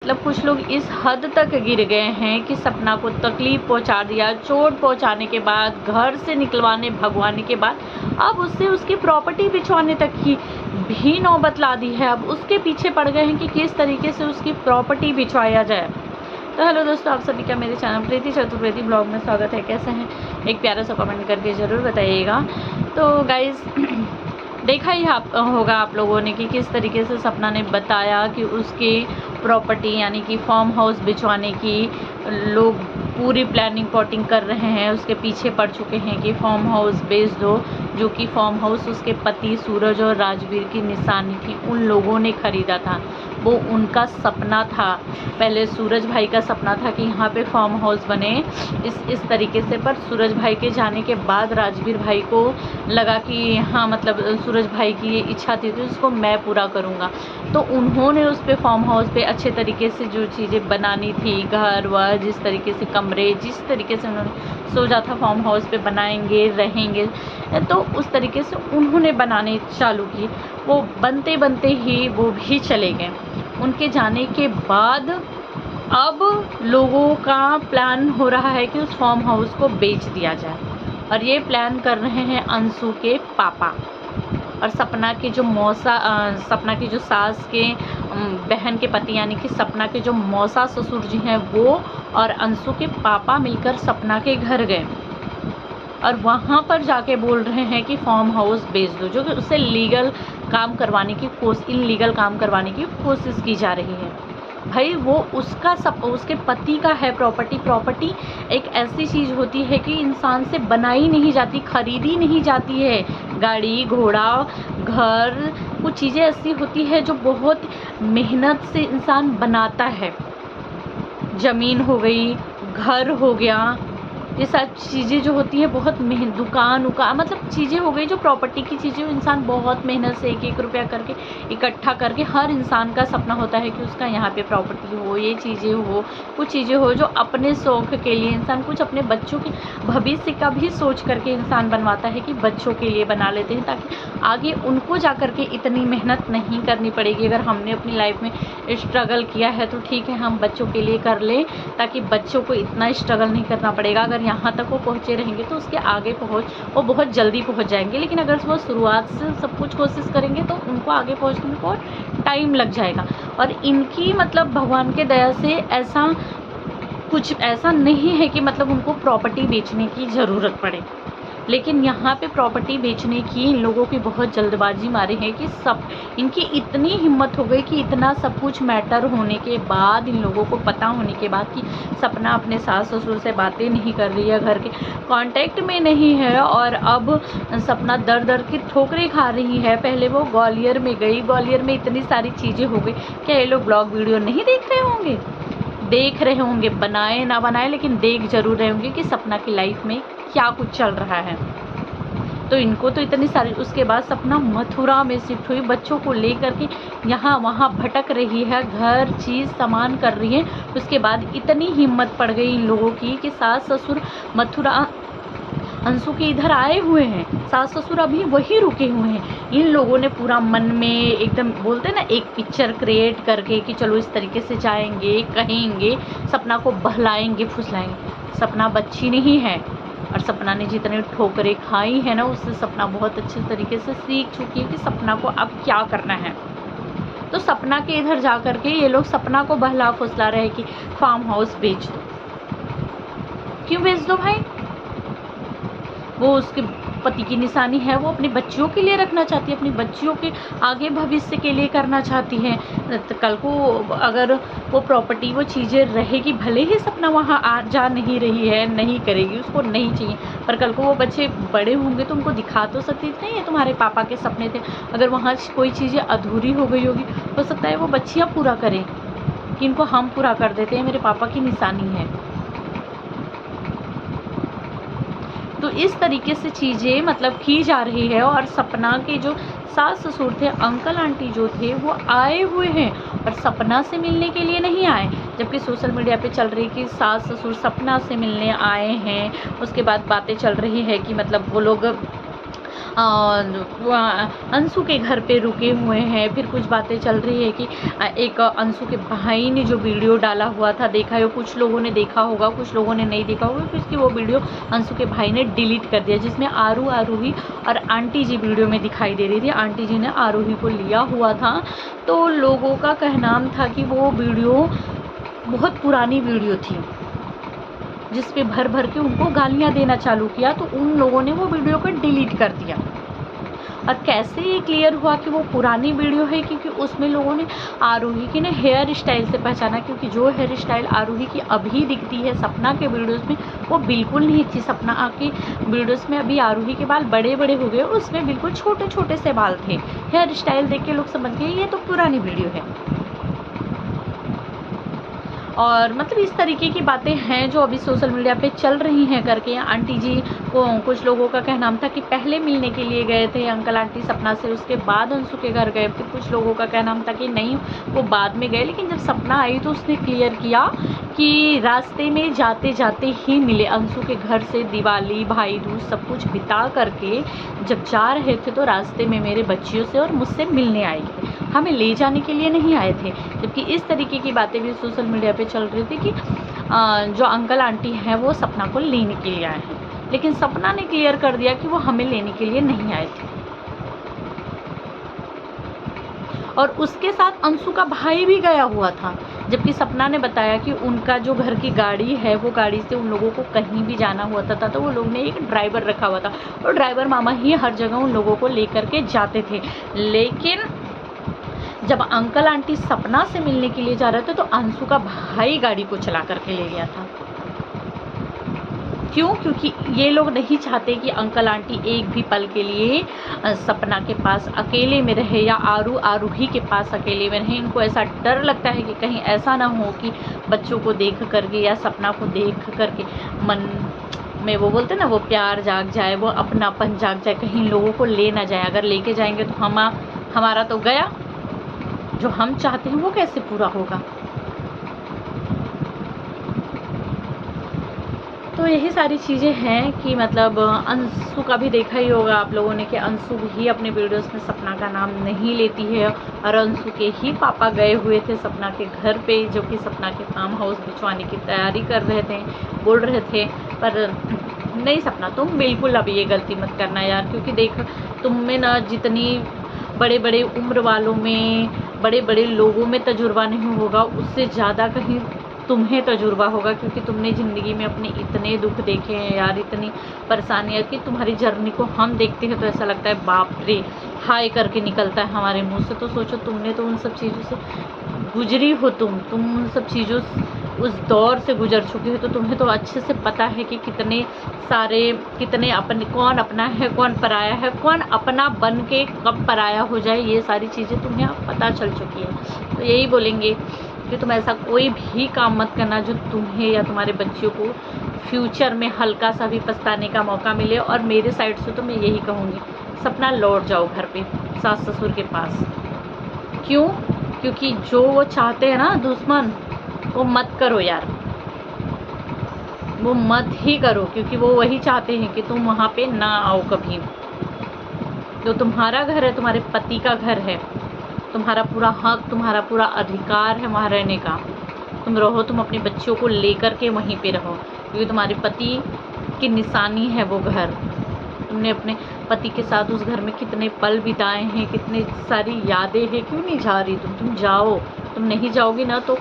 मतलब कुछ लोग इस हद तक गिर गए हैं कि सपना को तकलीफ़ पहुंचा दिया, चोट पहुंचाने के बाद, घर से निकलवाने भगवाने के बाद अब उससे उसकी प्रॉपर्टी बिछवाने तक की भी नौबत ला दी है। अब उसके पीछे पड़ गए हैं कि किस तरीके से उसकी प्रॉपर्टी बिछवाया जाए। तो हेलो दोस्तों, आप सभी का मेरे चैनल प्रीति चतुर्वेदी ब्लॉग में स्वागत है। कैसे हैं? एक प्यारा सा कमेंट करके ज़रूर बताइएगा। तो गाइज़ देखा ही होगा आप लोगों ने कि किस तरीके से सपना ने बताया कि उसकी प्रॉपर्टी यानी कि फार्म हाउस बिछवाने की लोग पूरी प्लानिंग पॉटिंग कर रहे हैं, उसके पीछे पड़ चुके हैं कि फार्म हाउस बेच दो, जो कि फार्म हाउस उसके पति सूरज और राजवीर की निशानी थी। उन लोगों ने ख़रीदा था, वो उनका सपना था। पहले सूरज भाई का सपना था कि यहाँ पे फार्म हाउस बने इस तरीके से, पर सूरज भाई के जाने के बाद राजवीर भाई को लगा कि हाँ मतलब सूरज भाई की ये इच्छा थी तो इसको मैं पूरा करूँगा। तो उन्होंने उस पे फार्म हाउस पे अच्छे तरीके से जो चीज़ें बनानी थी, घर वर, जिस तरीके से कमरे, जिस तरीके से उन्होंने सोचा था फार्म हाउस पे बनाएंगे रहेंगे, तो उस तरीके से उन्होंने बनाने चालू की। वो बनते बनते ही वो भी चले गए। उनके जाने के बाद अब लोगों का प्लान हो रहा है कि उस फार्म हाउस को बेच दिया जाए, और ये प्लान कर रहे हैं अंशु के पापा और सपना की जो सास के बहन के पति यानी कि सपना के जो मौसा ससुर जी हैं वो और अंशु के पापा मिलकर सपना के घर गए और वहाँ पर जाके बोल रहे हैं कि फार्म हाउस बेच दो, जो कि उससे इलीगल काम करवाने की कोशिश की जा रही है। भाई वो उसके पति का है प्रॉपर्टी एक ऐसी चीज़ होती है कि इंसान से बनाई नहीं जाती, खरीदी नहीं जाती है। गाड़ी घोड़ा घर, कुछ चीज़ें ऐसी होती है जो बहुत मेहनत से इंसान बनाता है। ज़मीन हो गई, घर हो गया, ये सब चीज़ें जो होती है बहुत दुकान मतलब चीज़ें हो गई जो प्रॉपर्टी की चीज़ें, इंसान बहुत मेहनत से एक एक रुपया करके इकट्ठा करके, हर इंसान का सपना होता है कि उसका यहाँ पे प्रॉपर्टी हो, ये चीज़ें हो, कुछ चीज़ें हो जो अपने शौक़ के लिए इंसान, कुछ अपने बच्चों के भविष्य का भी सोच करके इंसान बनवाता है कि बच्चों के लिए बना लेते हैं ताकि आगे उनको जा कर के इतनी मेहनत नहीं करनी पड़ेगी। अगर हमने अपनी लाइफ में स्ट्रगल किया है तो ठीक है, हम बच्चों के लिए कर लें ताकि बच्चों को इतना स्ट्रगल नहीं करना पड़ेगा। अगर यहाँ तक वो पहुँचे रहेंगे तो उसके आगे वो बहुत जल्दी पहुँच जाएंगे, लेकिन अगर वो शुरुआत से सब कुछ कोशिश करेंगे तो उनको आगे पहुँचने में बहुत टाइम लग जाएगा। और इनकी मतलब भगवान के दया से ऐसा नहीं है कि मतलब उनको प्रॉपर्टी बेचने की ज़रूरत पड़े, लेकिन यहाँ पे प्रॉपर्टी बेचने की इन लोगों की बहुत जल्दबाजी मारे हैं कि इनकी इतनी हिम्मत हो गई कि इतना सब कुछ मैटर होने के बाद, इन लोगों को पता होने के बाद कि सपना अपने सास ससुर से बातें नहीं कर रही है, घर के कांटेक्ट में नहीं है और अब सपना दर दर की ठोकरें खा रही है। पहले वो ग्वालियर में गई, ग्वालियर में इतनी सारी चीज़ें हो गई। क्या ये लोग ब्लॉग वीडियो नहीं देख रहे होंगे? देख रहे होंगे, बनाए ना बनाए लेकिन देख जरूर रहे होंगे कि सपना की लाइफ में क्या कुछ चल रहा है। तो इनको तो इतनी सारी, उसके बाद सपना मथुरा में शिफ्ट हुई, बच्चों को लेकर के यहाँ वहाँ भटक रही है, घर चीज़ सामान कर रही है। उसके बाद इतनी हिम्मत पड़ गई इन लोगों की कि सास ससुर मथुरा अंशु के इधर आए हुए हैं, सास ससुर अभी वही रुके हुए हैं। इन लोगों ने पूरा मन में एकदम बोलते ना एक पिक्चर क्रिएट करके कि चलो इस तरीके से जाएंगे, कहेंगे, सपना को बहलाएंगे फुसलाएंगे। सपना बच्ची नहीं है और सपना ने जितने ठोकरें खाई है ना, उससे सपना बहुत अच्छे तरीके से सीख चुकी है कि सपना को अब क्या करना है। तो सपना के इधर जा कर के ये लोग सपना को बहला फुसला रहे कि फार्म हाउस बेच दो। क्यों बेच दो भाई? वो उसके पति की निशानी है, वो अपनी बच्चियों के लिए रखना चाहती है, अपनी बच्चियों के आगे भविष्य के लिए करना चाहती है। तो कल को अगर वो प्रॉपर्टी, वो चीज़ें रहेगी, भले ही सपना वहाँ आ जा नहीं रही है, नहीं करेगी, उसको नहीं चाहिए, पर कल को वो बच्चे बड़े होंगे तो उनको दिखा तो सकती नहीं, ये तुम्हारे पापा के सपने थे। अगर वहाँ कोई चीज़ें अधूरी हो गई होगी, हो सकता है वो बच्चियाँ पूरा करें कि इनको हम पूरा कर देते हैं, मेरे पापा की निशानी है। तो इस तरीके से चीज़ें मतलब की जा रही है। और सपना के जो सास ससुर थे, अंकल आंटी जो थे, वो आए हुए हैं और सपना से मिलने के लिए नहीं आए, जबकि सोशल मीडिया पे चल रही कि सास ससुर सपना से मिलने आए हैं। उसके बाद बातें चल रही है कि मतलब वो लोग अंशु के घर पे रुके हुए हैं। फिर कुछ बातें चल रही है कि एक अंशु के भाई ने जो वीडियो डाला हुआ था, देखा है, कुछ लोगों ने देखा होगा, कुछ लोगों ने नहीं देखा होगा, क्योंकि वो वीडियो अंशु के भाई ने डिलीट कर दिया, जिसमें आरूही और आंटी जी वीडियो में दिखाई दे रही थी। आंटी जी ने आरूही को लिया हुआ था, तो लोगों का कहना था कि वो वीडियो बहुत पुरानी वीडियो थी, जिस पे भर भर के उनको गालियां देना चालू किया। तो उन लोगों ने वो वीडियो को डिलीट कर दिया। और कैसे ये क्लियर हुआ कि वो पुरानी वीडियो है, क्योंकि उसमें लोगों ने आरूही के हेयर स्टाइल से पहचाना, क्योंकि जो हेयर स्टाइल आरूही की अभी दिखती है सपना के वीडियोस में, वो बिल्कुल नहीं थी। सपना के वीडियोस में अभी आरूही के बाल बड़े बड़े हो गए, उसमें बिल्कुल छोटे छोटे से बाल थे। हेयर स्टाइल देख के लोग समझ गए ये तो पुरानी वीडियो है। और मतलब इस तरीके की बातें हैं जो अभी सोशल मीडिया पे चल रही हैं करके। आंटी जी को कुछ लोगों का कहना था कि पहले मिलने के लिए गए थे अंकल आंटी सपना से, उसके बाद अंशु के घर गए। फिर कुछ लोगों का कहना था कि नहीं, वो बाद में गए, लेकिन जब सपना आई तो उसने क्लियर किया कि रास्ते में जाते जाते ही मिले। अंशु के घर से दिवाली, भाई दूज सब कुछ बिता करके जब जा रहे थे तो रास्ते में मेरे बच्चियों से और मुझसे मिलने आए थे, हमें ले जाने के लिए नहीं आए थे। जबकि इस तरीके की बातें भी सोशल मीडिया पे चल रही थी कि जो अंकल आंटी हैं वो सपना को लेने के लिए आए हैं, लेकिन सपना ने क्लियर कर दिया कि वो हमें लेने के लिए नहीं आए थे। और उसके साथ अंशु का भाई भी गया हुआ था, जबकि सपना ने बताया कि उनका जो घर की गाड़ी है वो गाड़ी से उन लोगों को कहीं भी जाना हुआ था तो वो लोग ने एक ड्राइवर रखा हुआ था, और ड्राइवर मामा ही हर जगह उन लोगों को लेकर के जाते थे। लेकिन जब अंकल आंटी सपना से मिलने के लिए जा रहे थे तो अंशु का भाई गाड़ी को चला करके ले गया था। क्यों? क्योंकि ये लोग नहीं चाहते कि अंकल आंटी एक भी पल के लिए सपना के पास अकेले में रहे या आरूही के पास अकेले में रहे। इनको ऐसा डर लगता है कि कहीं ऐसा ना हो कि बच्चों को देख करके या सपना को देख करके मन में वो बोलते ना वो प्यार जाग जाए, वो अपनापन जाग जाए, कहीं लोगों को ले ना जाए। अगर लेके जाएंगे तो हमारा तो गया, जो हम चाहते हैं वो कैसे पूरा होगा। तो यही सारी चीज़ें हैं कि मतलब अंशु का भी देखा ही होगा आप लोगों ने कि अंशु भी अपने वीडियोस में सपना का नाम नहीं लेती है, और अंशु के ही पापा गए हुए थे सपना के घर पे, जो कि सपना के फार्म हाउस बिछवाने की तैयारी कर रहे थे, बोल रहे थे। पर नहीं सपना, तुम बिल्कुल अब ये गलती मत करना यार, क्योंकि देख तुम में ना जितनी बड़े बड़े उम्र वालों में, बड़े बड़े लोगों में तजुर्बा नहीं होगा, उससे ज़्यादा कहीं तुम्हें तजुर्बा होगा, क्योंकि तुमने ज़िंदगी में अपने इतने दुख देखे हैं यार, इतनी परेशानियाँ कि तुम्हारी जर्नी को हम देखते हैं तो ऐसा लगता है बाप रे, हाय करके निकलता है हमारे मुंह से। तो सोचो तुमने तो उन सब चीज़ों से गुजरी हो, तुम उन सब चीज़ों उस दौर से गुजर चुके हो, तो तुम्हें तो अच्छे से पता है कि कितने अपने, कौन अपना है कौन पराया है, कौन अपना बन के कब पराया हो जाए, ये सारी चीज़ें तुम्हें अब पता चल चुकी है। तो यही बोलेंगे कि तुम ऐसा कोई भी काम मत करना जो तुम्हें या तुम्हारे बच्चों को फ्यूचर में हल्का सा भी पछताने का मौका मिले। और मेरे साइड से तो मैं यही कहूँगी, सपना लौट जाओ घर पे सास ससुर के पास। क्यों? क्योंकि जो वो चाहते हैं ना दुश्मन, वो मत करो यार, वो मत ही करो, क्योंकि वो वही चाहते हैं कि तुम वहाँ पे ना आओ कभी। जो तुम्हारा घर है, तुम्हारे पति का घर है, तुम्हारा पूरा हक, तुम्हारा पूरा अधिकार है वहाँ रहने का। तुम रहो, तुम अपने बच्चों को लेकर के वहीं पे रहो, क्योंकि तुम्हारे पति की निशानी है वो घर। तुमने अपने पति के साथ उस घर में कितने पल बिताए हैं, कितनी सारी यादें हैं, क्यों नहीं जा रही तुम जाओ। तुम नहीं जाओगी ना तो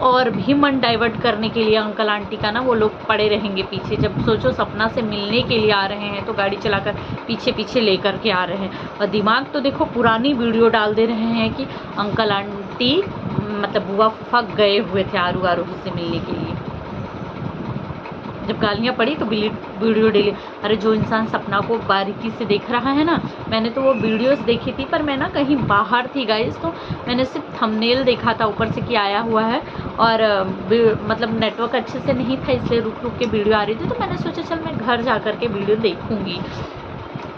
और भी मन डाइवर्ट करने के लिए अंकल आंटी का ना वो लोग पड़े रहेंगे पीछे। जब सोचो सपना से मिलने के लिए आ रहे हैं तो गाड़ी चलाकर पीछे पीछे लेकर के आ रहे हैं, और दिमाग तो देखो पुरानी वीडियो डाल दे रहे हैं कि अंकल आंटी मतलब बुआ फूफा गए हुए थे आरूही से मिलने के लिए। जब गालियाँ पड़ी तो वीडियो डिलीट। अरे जो इंसान सपना को बारीकी से देख रहा है ना, मैंने तो वो वीडियोस देखी थी, पर मैं ना कहीं बाहर थी गाइस, तो मैंने सिर्फ थंबनेल देखा था ऊपर से कि आया हुआ है, और मतलब नेटवर्क अच्छे से नहीं था, इसलिए रुक रुक के वीडियो आ रही थी। तो मैंने सोचा चल मैं घर जा कर के वीडियो देखूँगी।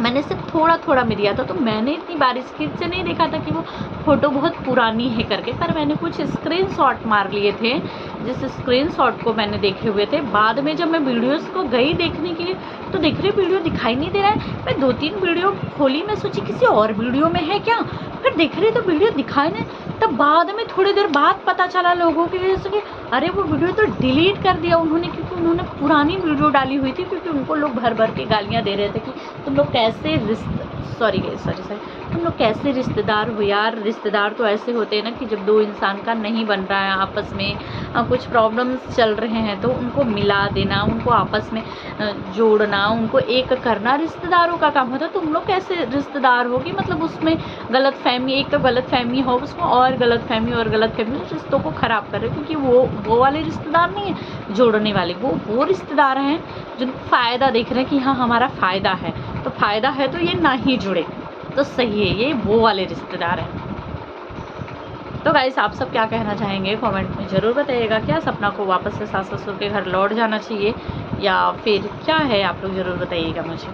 मैंने सिर्फ थोड़ा थोड़ा में दिया था, तो मैंने इतनी बारीकी से नहीं देखा था कि वो फ़ोटो बहुत पुरानी है करके, पर मैंने कुछ स्क्रीनशॉट मार लिए थे, जिस स्क्रीनशॉट को मैंने देखे हुए थे। बाद में जब मैं वीडियोस को गई देखने के लिए, तो देख रही वीडियो दिखाई नहीं दे रहा है। मैं 2-3 वीडियो खोली, मैं सोची किसी और वीडियो में है क्या, फिर देख रही तो वीडियो दिखाई नहीं। तब बाद में थोड़ी देर बाद पता चला लोगों की वजह से कि अरे वो वीडियो तो डिलीट कर दिया उन्होंने, क्योंकि उन्होंने पुरानी वीडियो डाली हुई थी, क्योंकि उनको लोग भर भर के गालियाँ दे रहे थे कि तुम लोग कैसे सॉरी तुम लोग कैसे रिश्तेदार हो यार। रिश्तेदार तो ऐसे होते हैं ना कि जब दो इंसान का नहीं बन रहा है आपस में, कुछ प्रॉब्लम्स चल रहे हैं, तो उनको मिला देना, उनको आपस में जोड़ना, उनको एक करना रिश्तेदारों का काम होता है। तुम लोग कैसे रिश्तेदार हो कि मतलब उसमें गलतफहमी, एक तो गलतफहमी हो उसमें, और गलतफहमी रिश्तों को ख़राब कर रहे हो, क्योंकि वो वाले रिश्तेदार नहीं है जोड़ने वाले, वो रिश्तेदार हैं जो फ़ायदा देख रहे हैं कि हाँ हमारा फ़ायदा है, तो फ़ायदा है तो ये ना ही जुड़े, तो सही है, ये वो वाले रिश्तेदार हैं। तो गाइस आप सब क्या कहना चाहेंगे कमेंट में ज़रूर बताइएगा। क्या सपना को वापस से सास ससुर के घर लौट जाना चाहिए या फिर क्या है, आप लोग ज़रूर बताइएगा मुझे।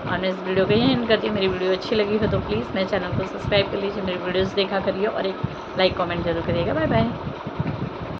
और मैं इस वीडियो को यही एंड करती हूँ। मेरी वीडियो अच्छी लगी हो तो प्लीज़ मेरे चैनल को सब्सक्राइब कर लीजिए, मेरी वीडियोज़ देखा करिए और एक लाइक कमेंट जरूर करिएगा। Bye bye.